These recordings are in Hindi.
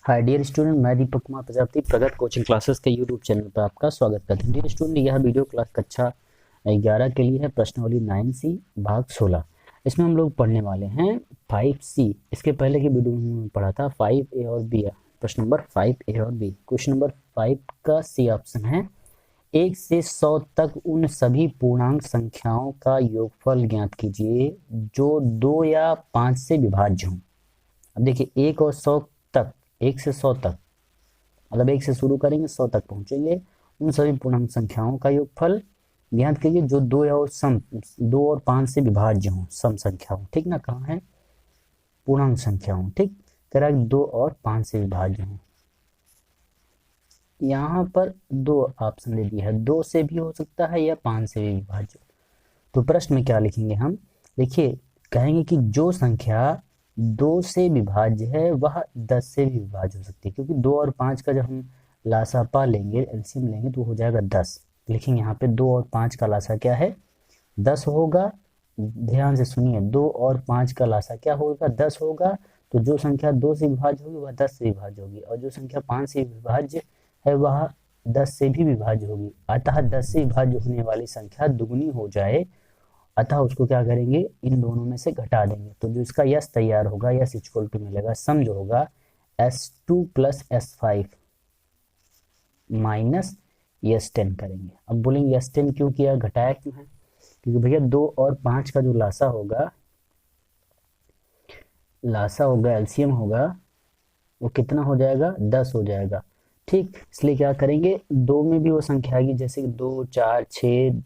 हाय डियर स्टूडेंट, मैं दीपक कुमार प्रजापति प्रगत कोचिंग क्लासेस के यूट्यूब चैनल पर आपका स्वागत करते हैं। डियर स्टूडेंट, यह वीडियो क्लास कक्षा 11 के लिए है। प्रश्नावली 9C भाग 16। इसमें हम लोग पढ़ने वाले हैं 5C। इसके पहले की वीडियो में पढ़ा था 5A और B। प्रश्न नंबर 5A और B। क्वेश्चन नंबर 5 का सी ऑप्शन है 1 से 100 तक उन सभी पूर्णांक संख्याओं का योगफल ज्ञात कीजिए जो 2 या 5 से विभाज्य हों। अब देखिए 1 और 100 तक, 1 से 100 तक मतलब 1 से शुरू करेंगे 100 तक पहुंचेंगे। उन सभी पूर्णांक संख्याओं का योगफल ज्ञात कीजिए जो 2 और 5 से विभाज्य हों, सम संख्याओं। ठीक ना, कहाँ है? पूर्णांक संख्याओं। ठीक, कह रहा है 2 और 5 से विभाज्य हों। यहाँ पर दो ऑप्शन दे दिया है, 2 से भी हो सकता है या 5 से भी विभाज्य। तो प्रश्न में क्या लिखेंगे हम? देखिए, कहेंगे कि जो संख्या 2 से विभाज्य है वह 10 से भी विभाज्य हो सकती है, क्योंकि 2 और 5 का जब हम लासापा लेंगे, एलसीएम लेंगे, तो हो जाएगा 10। लिखेंगे यहाँ पे 2 और 5 का लासा क्या है? 10 होगा। ध्यान से सुनिए, 2 और 5 का लासा क्या होगा? 10 होगा। तो जो संख्या 2 से विभाज्य होगी वह 10 से विभाज्य होगी, और जो संख्या 5 से विभाज्य है वह 10 से भी विभाज्य होगी। अतः 10 से विभाज्य होने वाली संख्या दुगुनी हो जाए, अतः उसको क्या करेंगे? इन दोनों में से घटा देंगे। तो जो इसका यस तैयार होगा, यस इक्वल टू मिलेगा, सम जो होगा S2 plus S5 minus S10 करेंगे। अब बोलेंगे S10 क्यों किया, घटाया क्यों है? क्योंकि भैया 2 और 5 का जो लासा होगा एलसीएम होगा, वो कितना हो जाएगा? 10 हो जाएगा। ठीक, इसलिए क्या करेंगे, 2 में भी वो संख्या आएगी, जैसे कि 2, 4, 6,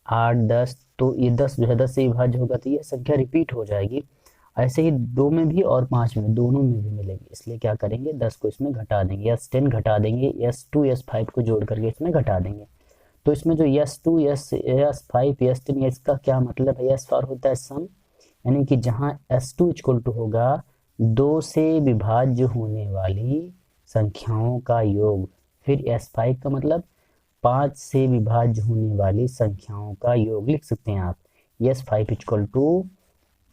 8, 10। तो ये 10 जो है 10 से विभाज्य होगा, तो ये संख्या रिपीट हो जाएगी। ऐसे ही 2 में भी और 5 में, दोनों में भी मिलेगी। इसलिए क्या करेंगे, 10 को इसमें घटा देंगे, S10 घटा देंगे, S2 S5 को जोड़ करके इसमें घटा देंगे। तो इसमें जो S2 S5 S10, इसका क्या मतलब है? S फॉर होता है सम, यानी कि जहां S2 इक्वल टू होगा 2 से विभाज्य होने वाली संख्याओं का योग, फिर S5 का मतलब 5 से विभाज्य होने वाली संख्याओं का योग लिख सकते हैं आप। S5 इक्वल टू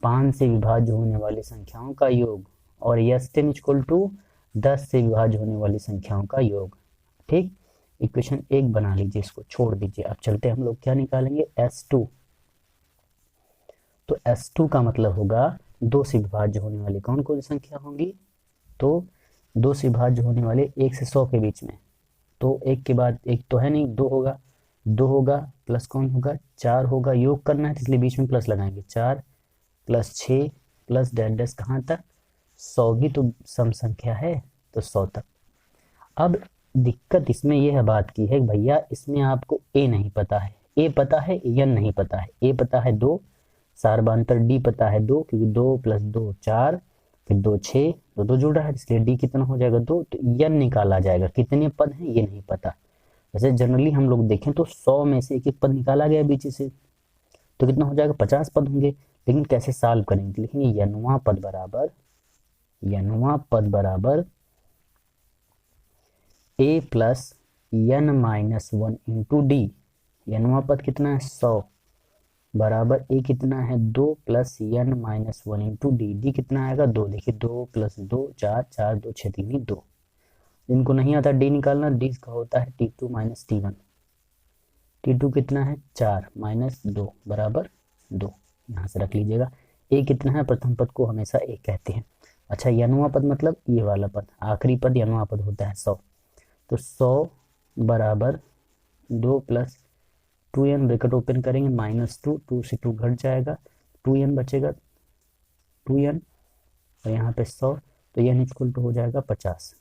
5 से विभाज्य होने वाली संख्याओं का योग, और S10 इक्वल टू 10 से विभाज्य होने वाली संख्याओं का योग। ठीक, इक्वेशन 1 बना लीजिए, इसको छोड़ दीजिए। अब चलते हम लोग क्या निकालेंगे? S2। तो S2 का मतलब होगा 2 से विभाज्य होने वाली कौन कौन संख्या होंगी? तो 2 से विभाज्य होने वाले 1 से 100 के बीच में, तो एक के बाद एक तो है नहीं, 2 होगा। 2 होगा प्लस कौन होगा? 4 होगा। योग करना है इसलिए बीच में प्लस लगाएंगे, 4 प्लस 6 प्लस डैश डैश कहाँ तक? 100 भी तो सम संख्या है, तो 100 तक। अब दिक्कत इसमें यह बात की है भैया, इसमें आपको ए नहीं पता है, ए पता है, एन नहीं पता है। ए पता है 2, सारबांतर डी पता है 2, क्योंकि 2 प्लस 2 4, फिर 2 6, तो 2 जुड़ रहा है, इसलिए डी कितना हो जाएगा? 2। तो एन निकाला जाएगा, कितने पद हैं ये नहीं पता। वैसे जनरली हम लोग देखें तो 100 में से एक एक पद निकाला गया बीच से, तो कितना हो जाएगा? 50 पद होंगे। लेकिन कैसे सॉल्व करेंगे? लिखेंगे यनवा पद बराबर A plus N minus 1 into D. यनवा पद कितना है? 100 बराबर ए कितना है? 2 plus N minus 1 into D. D कितना आएगा? 2। देखिए 2 प्लस 2 4, 4 2 6 3 2। जिनको नहीं आता डी निकालना, डी का होता है T2 माइनस T1। T2 कितना है? 4 माइनस 2 बराबर 2। यहाँ से रख लीजिएगा। ए कितना है? प्रथम पद को हमेशा ए कहते हैं। अच्छा, यनवा पद मतलब ये वाला पद, आखिरी पद यनवा पद होता है 100। तो 100 बराबर 2 प्लस 2n, ब्रैकेट ओपन करेंगे, माइनस 2, 2 से 2 घट जाएगा, 2n बचेगा, 2n, और यहाँ पे 100, तो n इक्वल टू हो जाएगा 50।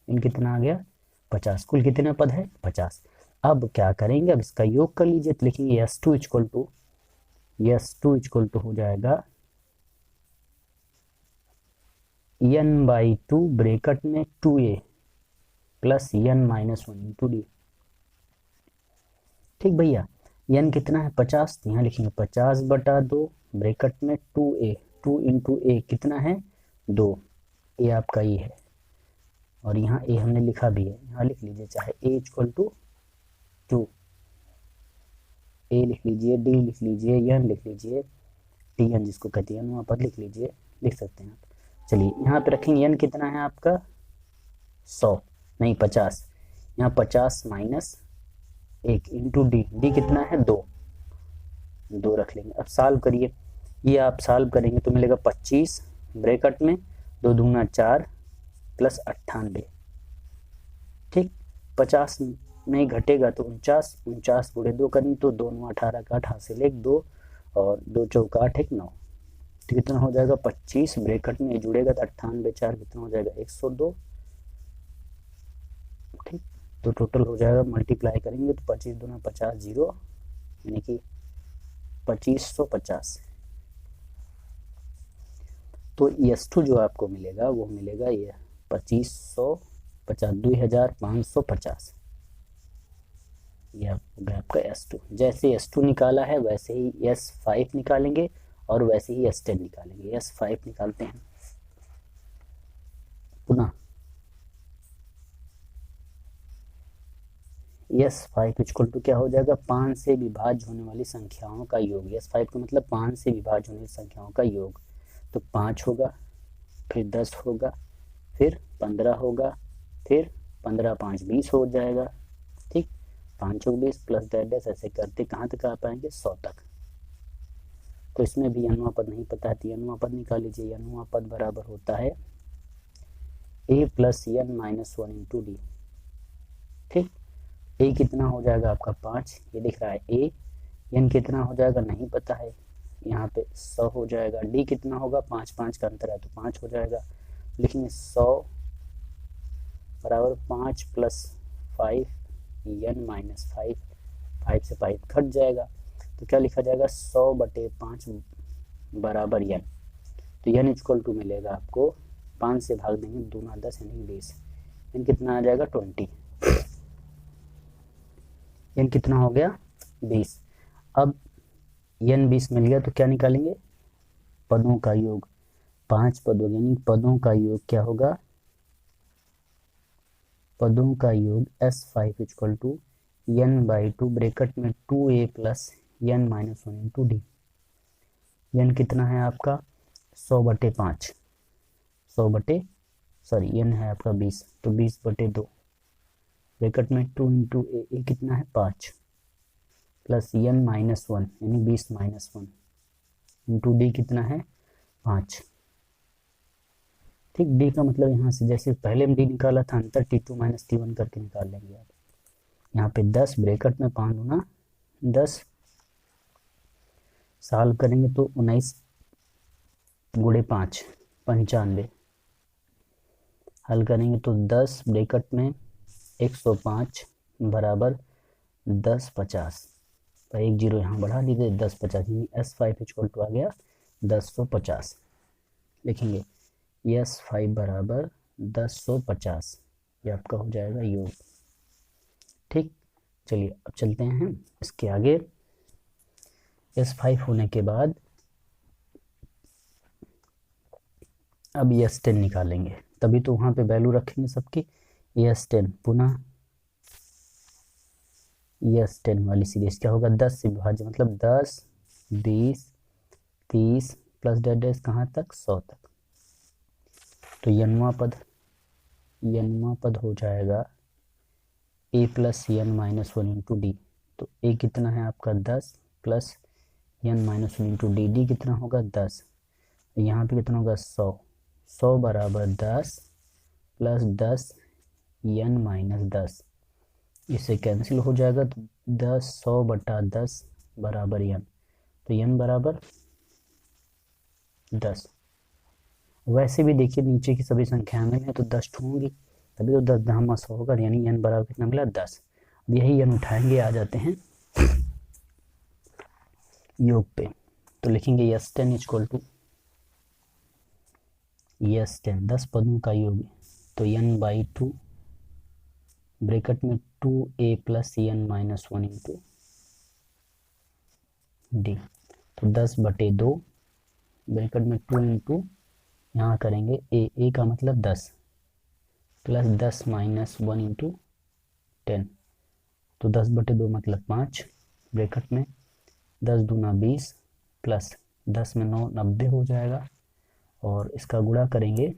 इन कितना आ गया? 50। कुल कितने पद है? 50। अब क्या करेंगे? अब इसका योग कर लीजिए, तो लिखेंगे S2 इक्वल टू हो जाएगा n/2 ब्रैकेट में 2a plus n minus 1 into D. ठीक भैया, n कितना है? 50, तो यहाँ लिखेंगे 50/2 ब्रैकेट में 2a, 2 इंटू ए कितना है? 2। ए आपका ये है, और यहाँ ए हमने लिखा भी है, यहाँ लिख लीजिए, चाहे a इक्वल टू 2, ए लिख लीजिए, डी लिख लीजिए, एन लिख लीजिए, Tn जिसको कहते हैं वहाँ पर लिख लीजिए, लिख सकते हैं आप। चलिए यहाँ पे रखेंगे n कितना है आपका? 100 नहीं 50, यहाँ 50 माइनस 1 इंटू डी, डी कितना है 2, 2 रख लेंगे। अब सॉल्व करिए, ये आप सॉल्व करेंगे तो मिलेगा 25 ब्रैकेट में 2 दूना 4 प्लस 98, ठीक। 50 नहीं घटेगा तो 49, 49 गुणे 2 करेंगे तो 2 9 18 का 8 हासिल 1 2 और 2 चौका 8 1 9, तो कितना हो जाएगा 25 ब्रैकेट में जुड़ेगा तो 98 4 कितना हो जाएगा 102, ठीक। तो टोटल हो जाएगा, मल्टीप्लाई करेंगे तो 25 दूना 50 जीरो, यानी कि 2550। तो S2 जो आपको मिलेगा वो मिलेगा ये 2550, 2550, ये होगा आपका S2। जैसे S2 निकाला है वैसे ही S5 निकालेंगे और वैसे ही S10 निकालेंगे। S5 निकालते हैं पुनः, S5 इक्वल टू क्या हो जाएगा, 5 से विभाज्य होने वाली संख्याओं का योग। S5 का मतलब 5 से विभाज्य होने वाली संख्याओं का योग। तो 5 होगा, फिर 10 होगा, फिर 15 होगा, फिर 15 5 20 हो जाएगा, ठीक। 5 20 प्लस डैश ऐसे करते कहाँ तक आ पाएंगे 100 तक। तो इसमें भी अनुआ पद नहीं पता है तो अनुआ पद निकाल लीजिए। अनुआ पद बराबर होता है a plus n minus 1 into D, ठीक। a कितना हो जाएगा आपका 5, ये दिख रहा है a, n कितना हो जाएगा नहीं पता है, यहाँ पे 100 हो जाएगा। d कितना होगा 5 5 का अंतर है तो 5 हो जाएगा, लिखेंगे 100 बराबर 5 प्लस 5 n माइनस 5, 5 से 5 घट जाएगा तो क्या लिखा जाएगा 100/5 बराबर n। तो n इक्वल टू मिलेगा आपको 5 से भाग देंगे, दूना 10 यानी 20, n कितना आ जाएगा 20, n कितना हो गया 20। अब n 20 मिल गया तो क्या निकालेंगे, पदों का योग। 5 पदों यानी पदों का योग क्या होगा, पदों का योग S5 equal to n/2 bracket में 2a plus n minus 1 into D. n कितना है आपका 100/5, 100 n है आपका 20 तो 20/2 ब्रैकेट में 2 इंटू ए कितना है 5 प्लस n माइनस 1 यानी 20 माइनस 1 इंटू डी कितना है 5, ठीक। डी का मतलब यहाँ से जैसे पहले में डी निकाला था अंतर T2 माइनस T1 करके निकाल लेंगे आप। यहाँ पे 10 ब्रैकेट में 5 गुना 10, सॉल्व करेंगे तो 19 गुणे 5 95, हल करेंगे तो 10 ब्रैकेट में 105 बराबर 10 50, तो 1 0 यहाँ बढ़ा लीजिए 10 50 यानी S5 इक्वल टू आ गया 1050। लिखेंगे S5 बराबर 1050, ये आपका हो जाएगा योग, ठीक। चलिए अब चलते हैं इसके आगे। S5 होने के बाद अब S10 निकालेंगे, तभी तो वहाँ पे वैल्यू रखेंगे सबकी। S10 पुनः S10 वाली सीरीज क्या होगा 10 से विभाज्य, मतलब 10 20 30 प्लस डैश कहाँ तक 100 तक। तो यनवा पद हो जाएगा a plus n minus 1 into d. तो a कितना है आपका 10 plus n minus 1 into D, D कितना होगा 10, यहाँ पे कितना होगा 100, 100 बराबर 10 प्लस 10 n माइनस 10, इससे कैंसिल हो जाएगा तो 100/10 बराबर n, तो n बराबर 10। वैसे भी देखिए नीचे की सभी संख्याएं में है तो 10 होंगी, तभी तो 10 दहमा 100 होगा, यानी n बराबर कितना मिला 10। अब यही n उठाएंगे, आ जाते हैं योग पे, तो लिखेंगे S10 इक्वल टू S10 10 पदों का योग, तो n/2 ब्रैकेट में 2a plus n minus 1 into d. तो 10/2 ब्रैकेट में 2 इंटू यहाँ करेंगे a का मतलब 10 प्लस 10 माइनस 1 इंटू 10, तो 10/2 मतलब 5 ब्रैकेट में 10 दूना 20 प्लस 10 में 9 90 हो जाएगा, और इसका गुणा करेंगे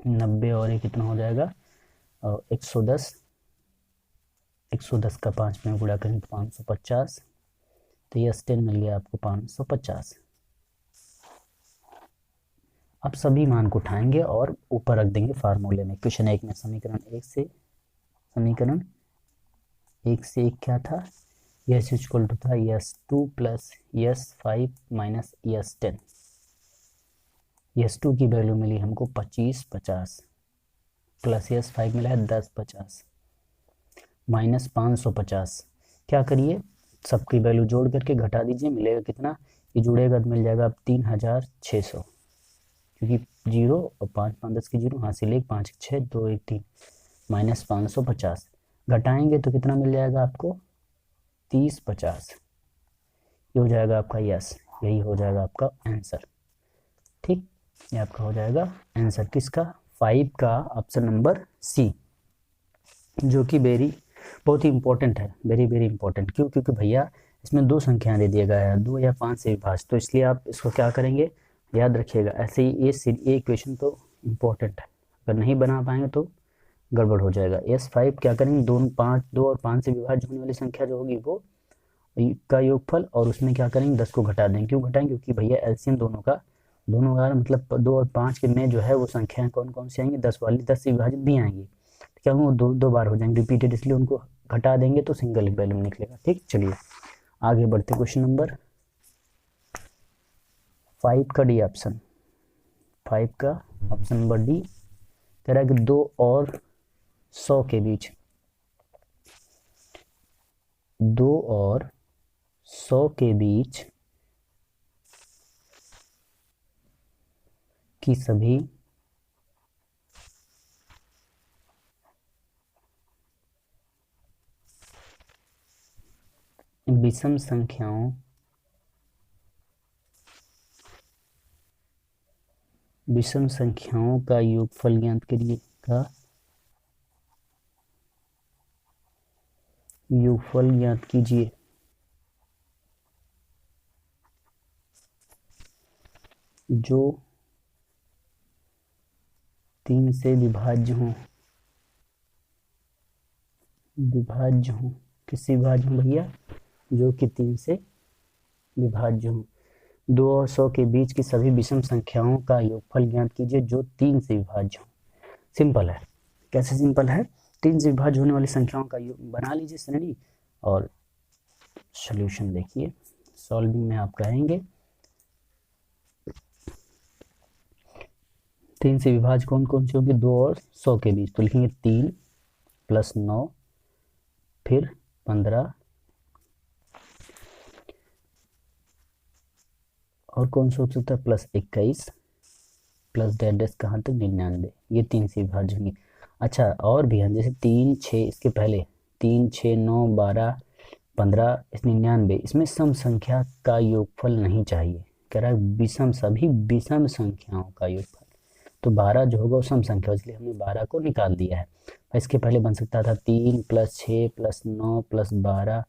90 और ये कितना हो जाएगा 110, 110 का 5 में गुणा करें तो 550, तो यस 10 मिल गया आपको 550। अब सभी मान को उठाएंगे और ऊपर रख देंगे फार्मूले में। क्वेश्चन 1 में समीकरण 1 से 1 क्या था, यस इक्वल टू था yes 2 plus yes 5 minus yes 10। Yes 2 की वैल्यू मिली हमको 2550 प्लस यस 5 मिला है 1050 माइनस 550। क्या करिए, सबकी वैल्यू जोड़ करके घटा दीजिए, मिलेगा कितना, ये जुड़ेगा तो मिल जाएगा अब 3600, क्योंकि 0 और 5 5 10 की 0, हासिल 1 5 6 2 1 3 माइनस 550। घटाएंगे तो कितना मिल जाएगा आपको 3050। ये हो जाएगा आपका यस, यही हो जाएगा आपका आंसर। ठीक, ये आपका हो जाएगा आंसर किसका, 5 का ऑप्शन नंबर सी, जो कि बहुत ही इंपॉर्टेंट है, वेरी इंपॉर्टेंट। क्यों, क्योंकि भैया इसमें 2 संख्याएं दे दिया गया है, 2 या 5 से विभाज्य, तो इसलिए आप इसको क्या करेंगे, याद रखिएगा। ऐसे ही ये इक्वेशन तो इम्पोर्टेंट है, अगर नहीं बना पाएंगे तो गड़बड़ हो जाएगा। यस 5 क्या करेंगे, 2 और 5 से विभाज्य होने वाली संख्या जो होगी वो का योगफल, और उसमें क्या करेंगे 10 को घटा देंगे। क्यों घटाएंगे, क्योंकि भैया एलसीएम दोनों का मतलब 2 और 5 के में जो है वो संख्याएं कौन कौन सी आएंगी, 10 वाली, 10 से विभाजित भी आएंगी, क्या वो दो बार हो जाएंगे रिपीटेड, इसलिए उनको घटा देंगे तो सिंगल वैल्यू निकलेगा। ठीक, चलिए आगे बढ़ते, क्वेश्चन नंबर 5 का डी ऑप्शन, 5 का ऑप्शन नंबर डी कह रहा है कि 2 और 100 के बीच, 2 और 100 के बीच की सभी विषम संख्याओं का योगफल ज्ञात करिए, योगफल ज्ञात कीजिए जो 3 से विभाज्य हो, किससे विभाज्य हो भैया, जो कि 3 से विभाज्य हो। 2 और 100 के बीच की सभी विषम संख्याओं का योगफल ज्ञात कीजिए जो 3 से विभाज्य हो। सिंपल है, कैसे सिंपल है, 3 से विभाज्य होने वाली संख्याओं का बना लीजिए श्रेणी और सॉल्यूशन देखिए, सॉल्विंग में आप कहेंगे 3 से विभाज्य कौन कौन सी होगी, 2 और 100 के बीच, तो लिखेंगे 3 प्लस 9 फिर 15 और कौन सा हो सकता है प्लस 21 प्लस डैश कहाँ तक 99, ये 3 से विभाज्य होंगी। अच्छा और भी है, जैसे 3 6, इसके पहले 3 6 9 12 15 99, इसमें सम संख्या का योगफल नहीं चाहिए, कह रहा है सभी विषम संख्याओं का योगफल, तो 12 जो होगा वो सम संख्या, इसलिए हमने 12 को निकाल दिया है। इसके पहले बन सकता था 3 प्लस 6 प्लस 9 प्लस 12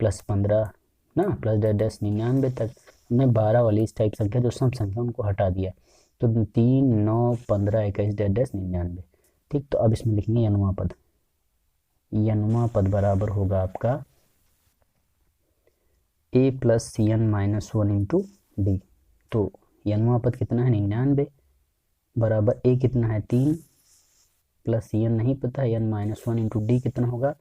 प्लस 15 ना, प्लस डैश 99 तक, हमने 12 वाली इस टाइप संख्या जो सम संख्या उनको हटा दिया, तो 3 9 15 21 डैश 99। ठीक, तो अब इसमें लिखेंगे यनुमा पद बराबर होगा आपका a plus c n minus 1 into d. तो यनुमा पद कितना है 99 बराबर a कितना है 3 प्लस सी एन नहीं पता, एन माइनस 1 इंटू डी कितना होगा,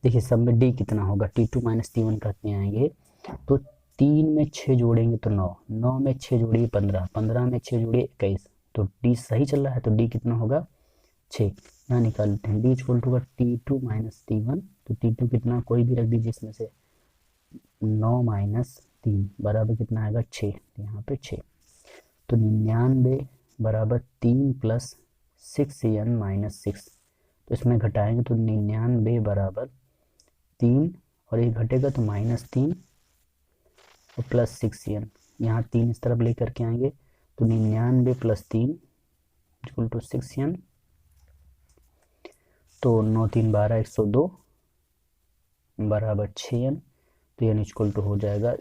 देखिए सब में डी कितना होगा, T2 माइनस T1 करते आएंगे, तो 3 में 6 जोड़ेंगे तो 9, 9 में 6 जोड़िए 15, 15 में 6 जोड़िए 21, तो डी सही चल रहा है, तो डी कितना होगा 6, यहाँ निकाल लेते हैं, D equal to T2 minus T1, तो T2 कितना कोई भी रख दीजिए इसमें से, 9 माइनस 3 बराबर कितना आएगा 6, यहाँ पे 6, तो 99 बराबर 3 प्लस 6n माइनस 6, तो इसमें घटाएंगे तो 99 बराबर 3 और ये घटेगा तो माइनस 3 और प्लस 6n, यहाँ 3 इस तरफ लेकर के आएंगे तो 99 प्लस 3 इक्वल टू 6n, तो 9 3 12 102 बराबर 6n, तो n इक्वल टू हो जाएगा,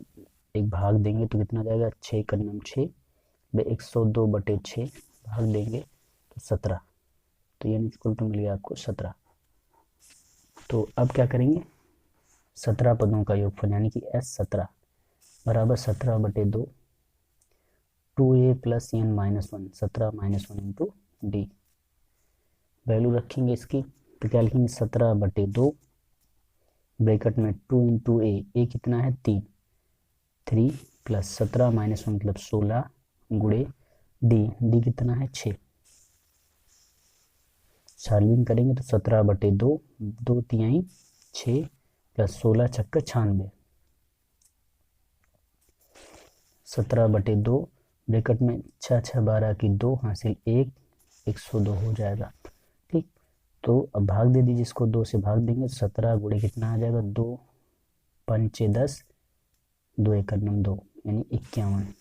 एक भाग देंगे तो कितना जाएगा 6 का 6 102 बटे 6 भाग देंगे तो 17, तो n इक्वल टू मिल गया आपको 17। तो अब क्या करेंगे, 17 पदों का योगफल यानी कि S17 बराबर 17/2 2a plus n minus 1, 17 minus 1 into D. Value रखेंगे इसकी, तो क्या लिखेंगे 17/2 ब्रैकेट में 2 इंटू ए कितना है 3 प्लस 17 माइनस 1 मतलब 16 गुणे डी कितना है 6। सॉल्विंग करेंगे तो 17/2 2 तिहाई 6 प्लस 16 छक्का 96, 17/2 ब्रैकेट में 6 6 12 की 2 हासिल 102 हो जाएगा। ठीक, तो अब भाग दे दीजिए, इसको 2 से भाग देंगे तो 17 गुणे कितना आ जाएगा 2 पंचे 10 2 एकड़ नम 2 यानी 51,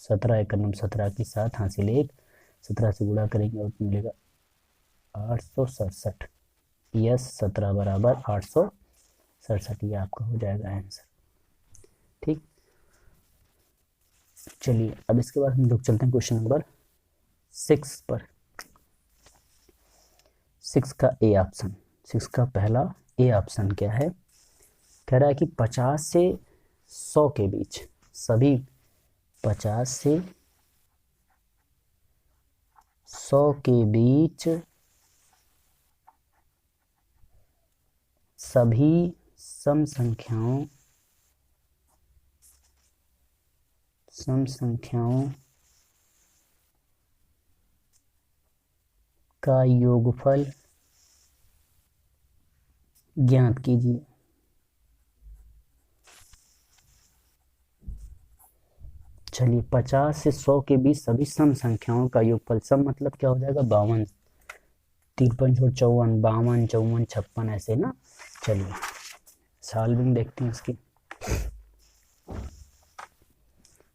17 एकड़ नम 17 की 7 हासिल 1, 17 से गुणा करेंगे और मिलेगा 867। यस 17 बराबर 867, ये आपका हो जाएगा आंसर। ठीक, चलिए अब इसके बाद हम लोग चलते हैं क्वेश्चन नंबर 6 पर। 6 का ए ऑप्शन, 6 का पहला ए ऑप्शन क्या है, कह रहा है कि 50 से 100 के बीच सभी 50 से 100 के बीच सभी सम संख्याओं का योगफल ज्ञात कीजिए। चलिए 50 से 100 के बीच सभी सम संख्याओं का योगफल, सम मतलब क्या हो जाएगा 52, 53 छोड़ 54, 52 54 56 ऐसे ना। चलिए सॉल्विंग देखते हैं इसकी।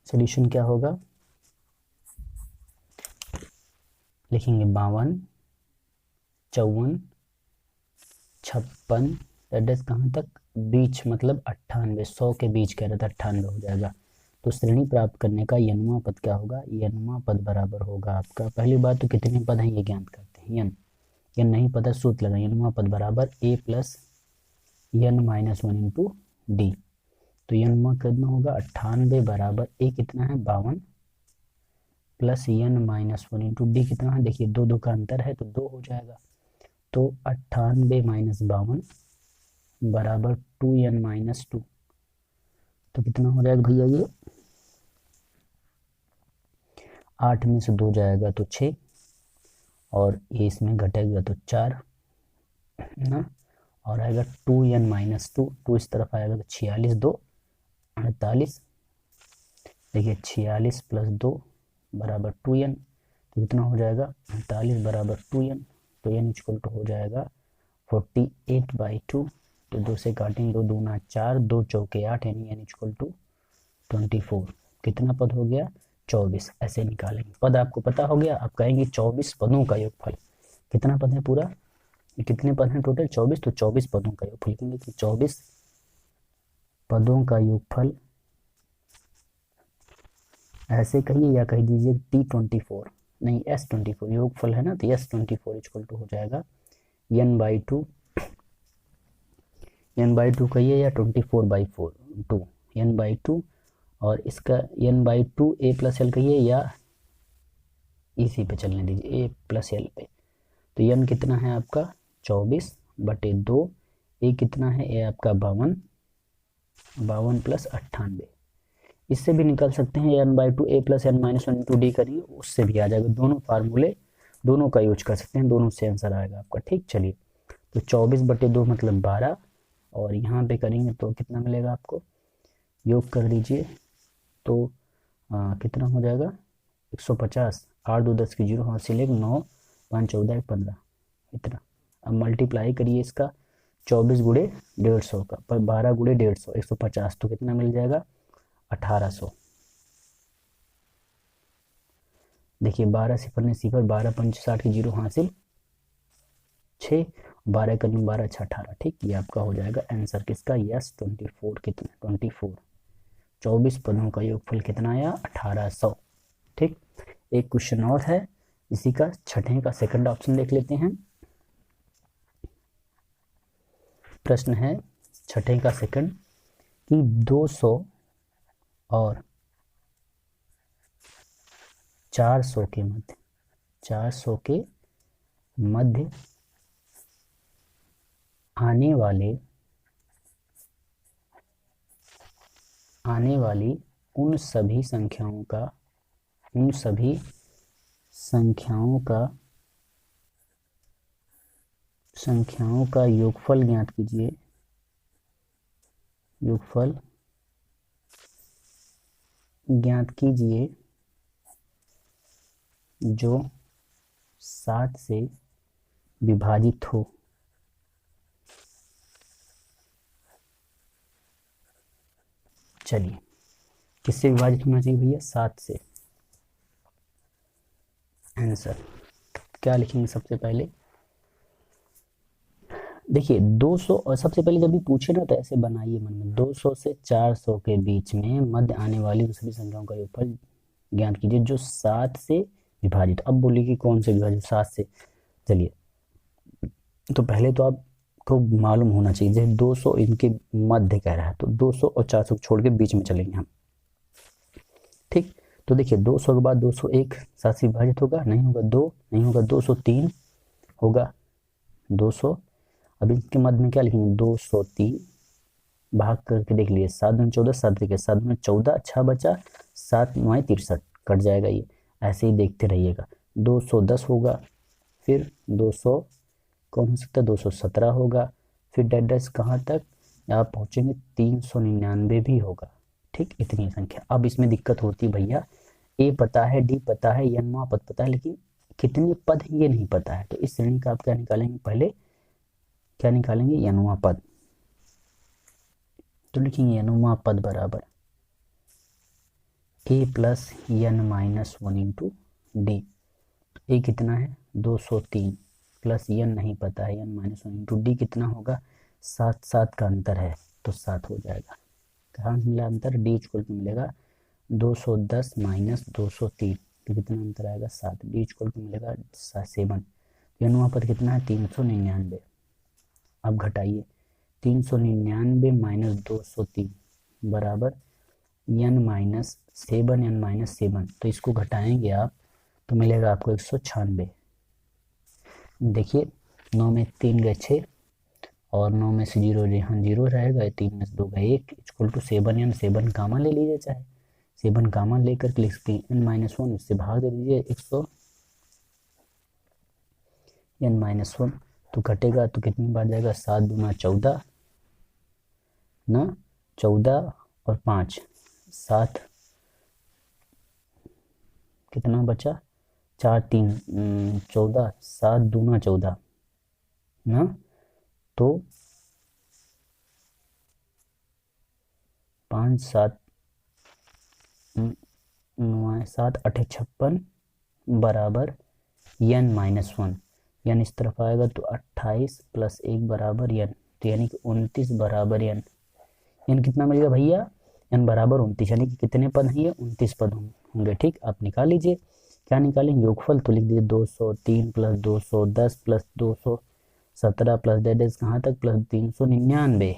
सॉल्यूशन क्या होगा, लिखेंगे 52 54 56 एड्रेस कहाँ तक बीच मतलब 98, 100 के बीच कह रहा था 98 हो जाएगा। तो श्रेणी प्राप्त करने का यनुमा पद क्या होगा, यनुमा पद बराबर होगा आपका, पहली बात तो कितने पद हैं ये ज्ञात करते हैं, यन नहीं पता सूत्र लगा, यनुमा पद बराबर a plus n minus 1 into d. तो यनुमा कितना होगा 98 बराबर a कितना है 52 plus n minus 1 into D कितना है, देखिए 2 2 का अंतर है तो 2 हो जाएगा। तो 98 माइनस 52 बराबर 2n माइनस 2, तो कितना हो जाएगा भैया ये 8 में से 2 जाएगा तो 6 और ये इसमें घटेगा तो 4 ना, और आएगा 2n माइनस 2, 2 इस तरफ आएगा तो 46 2 48, देखिए 46 प्लस 2 बराबर 2n, तो कितना हो जाएगा 48 बराबर 2n, तो n इक्वल टू हो जाएगा 48/2, तो 2 से काटेंगे 2 दूना 4 2 चौके 8 यानी n इक्वल टू 24। कितना पद हो गया 24, ऐसे निकालेंगे पद, आपको पता हो गया, आप कहेंगे 24 पदों का योगफल, कितना पद है पूरा, कितने पद हैं टोटल 24, तो 24 पदों का योगफल लिखेंगे कि 24 पदों का योगफल, ऐसे कहिए या कह दीजिए T24 नहीं S24 योगफल है ना, तो S24 इक्वल टू हो जाएगा n/2 कहिए या 24/2 n/2, और इसका n/2 a प्लस एल कहिए या इसी पे चलने दीजिए a प्लस एल पे। तो n कितना है आपका 24/2, a कितना है a आपका 52 प्लस 98, इससे भी निकल सकते हैं n/2 a plus n minus 1 into D करिए, उससे भी आ जाएगा, दोनों फार्मूले दोनों का यूज कर सकते हैं, दोनों से आंसर आएगा आपका। ठीक, चलिए तो 24/2 मतलब 12, और यहाँ पे करेंगे तो कितना मिलेगा आपको, योग कर लीजिए तो कितना हो जाएगा 150, 8 2 10 की 0 हासिल 1 9 5 14 1 15 इतना। अब मल्टीप्लाई करिए इसका 24 गुणे 150 का, पर 12 गुणे 150 150, तो कितना मिल जाएगा 1800। देखिए 12 सिफर ने सिफर 12 पंच 60 की 0 हासिल 6 12 करने 12 6 18। ठीक, ये आपका हो जाएगा आंसर किसका, यस 24, कितना 24, 24 पदों का योगफल कितना आया 1800। ठीक, एक क्वेश्चन और है इसी का छठे का सेकंड ऑप्शन देख लेते हैं। प्रश्न है छठे का सेकंड कि 200 और 400 के मध्य, 400 के मध्य आने वाली उन सभी संख्याओं का योगफल ज्ञात कीजिए। योगफल ज्ञात कीजिए जो 7 से विभाजित हो। चलिए, किससे विभाजित होना चाहिए भैया? 7 से। आंसर क्या लिखेंगे सबसे पहले? देखिए 200, और सबसे पहले जब भी पूछे ना तो ऐसे बनाइए मन में, 200 से 400 के बीच में मध्य आने वाली उन सभी संख्याओं का योगफल ज्ञात कीजिए जो 7 से विभाजित। अब बोलिए कि कौन से विभाजित? 7 से। चलिए, तो पहले तो आपको मालूम होना चाहिए, जैसे 200 इनके मध्य कह रहा है तो 200 और 400 छोड़ के बीच में चलेंगे हम। ठीक, तो देखिए 200 के बाद 201 7 से विभाजित होगा? नहीं होगा। 2 नहीं होगा। 203 होगा। 200, अब इसके मध्य में क्या लिखेंगे? 203 भाग करके देख लिए, 7 दूनी 14, 7 देखिए 7 दूनी 14, 6 बचा, 7 9 63 कट जाएगा। ये ऐसे ही देखते रहिएगा। 210 होगा, फिर 200 कौन हो सकता है? 217 होगा, फिर डैश कहाँ तक आप पहुँचेंगे? 399 भी होगा। ठीक, इतनी संख्या। अब इसमें दिक्कत होती है भैया, ए पता है, डी पता है, n पद पता है, लेकिन कितने पद ये नहीं पता है। तो इस श्रेणी का आप क्या निकालेंगे? पहले क्या निकालेंगे? n पद। तो लिखेंगे n पद बराबर a plus n minus 1 into D. A कितना है? 203 प्लस n नहीं पता है, n माइनस 1 इंटू डी कितना होगा? 7 7 का अंतर है तो 7 हो जाएगा। कहाँ से मिला अंतर? डी इक्वल टू मिलेगा 210 माइनस 203, तो कितना अंतर आएगा? 7। डी इक्वल टू मिलेगा 7। n पद कितना है? 399। अब घटाइए, 399 माइनस 203 बराबर n माइनस 7, तो इसको घटाएंगे आप तो मिलेगा आपको 196। देखिए 9 में 3 गए 6 और 9 में से 0 यहाँ 0 रहेगा, 3 में से 2 गए 1 इक्वल टू 7n। 7 कामन ले लीजिए, चाहे 7 कामन लेकर लिख सकते हैं n माइनस 1, इससे भाग दे दीजिए 100 n माइनस 1, तो घटेगा तो कितनी बार जाएगा? 7 दूना 14 ना, 14 और 5 7, कितना बचा? 4 3 14, 7 दूना 14 ना, तो 5 7 7 8 56 बराबर n माइनस 1। n इस तरफ आएगा तो 28 प्लस 1 बराबर n, तो यानी कि 29 बराबर n। n कितना मिलेगा भैया? n बराबर 29, यानी कि कितने पद हैं? ये 29 पद होंगे। ठीक, आप निकाल लीजिए। क्या निकालेंगे? योगफल। तो लिख दीजिए 203 प्लस 210 प्लस 217 प्लस डैश कहाँ तक? प्लस 399।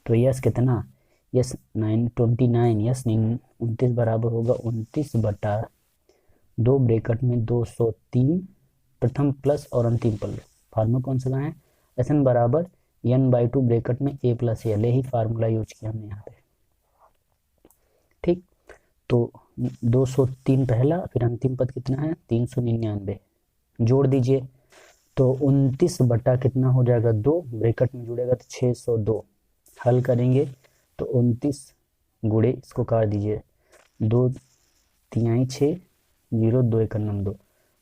तो यस कितना? यस 929, यस 29 बराबर होगा 29/2 ब्रैकेट में 203 प्रथम प्लस और अंतिम पद। फार्मूला कौन सा है? Sn बराबर n/2 ब्रैकेट में a प्लस एल, यही फार्मूला यूज किया हमने यहाँ पे। ठीक, तो 203 पहला, फिर अंतिम पद कितना है? 399 जोड़ दीजिए तो 29 बटा कितना हो जाएगा? 2 ब्रैकेट में जुड़ेगा तो 602। हल करेंगे तो 29 गुड़े इसको काट दीजिए, 2 तिहाई 6 0 2 1 2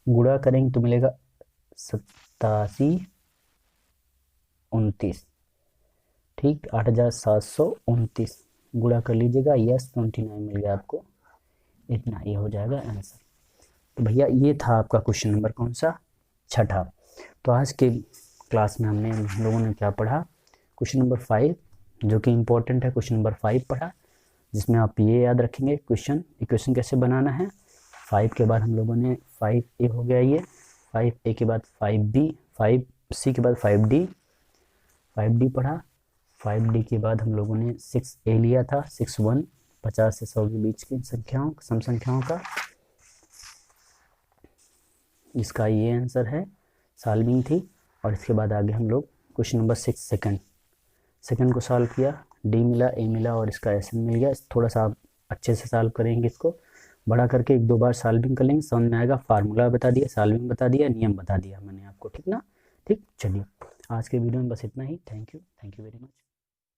गुणा करेंगे तो मिलेगा 87 29। ठीक, 8729 गुणा कर लीजिएगा, यस 29 मिल गया आपको। इतना ये हो जाएगा आंसर। तो भैया ये था आपका क्वेश्चन नंबर कौन सा? छठा। तो आज के क्लास में हम लोगों ने क्या पढ़ा? क्वेश्चन नंबर 5, जो कि इम्पोर्टेंट है। क्वेश्चन नंबर 5 पढ़ा, जिसमें आप ये याद रखेंगे इक्वेशन कैसे बनाना है। 5 के बाद हम लोगों ने 5A हो गया ये, 5A के बाद 5B, 5C के बाद 5D, 5D पढ़ा। 5D के बाद हम लोगों ने 6A लिया था, 61 50 से 100 के बीच की संख्याओं सम संख्याओं का। इसका ये आंसर है, सॉल्विंग थी। और इसके बाद आगे हम लोग क्वेश्चन नंबर 6 सेकंड को सॉल्व किया। डी मिला, ए मिला और इसका एस मिल गया। थोड़ा सा आप अच्छे से सॉल्व करेंगे, इसको बड़ा करके 1-2 बार सॉल्विंग कर लेंगे, समझ में आएगा। फार्मूला बता दिया, सॉल्विंग बता दिया, नियम बता दिया मैंने आपको, ठीक ना। ठीक, चलिए आज के वीडियो में बस इतना ही। Thank you very much.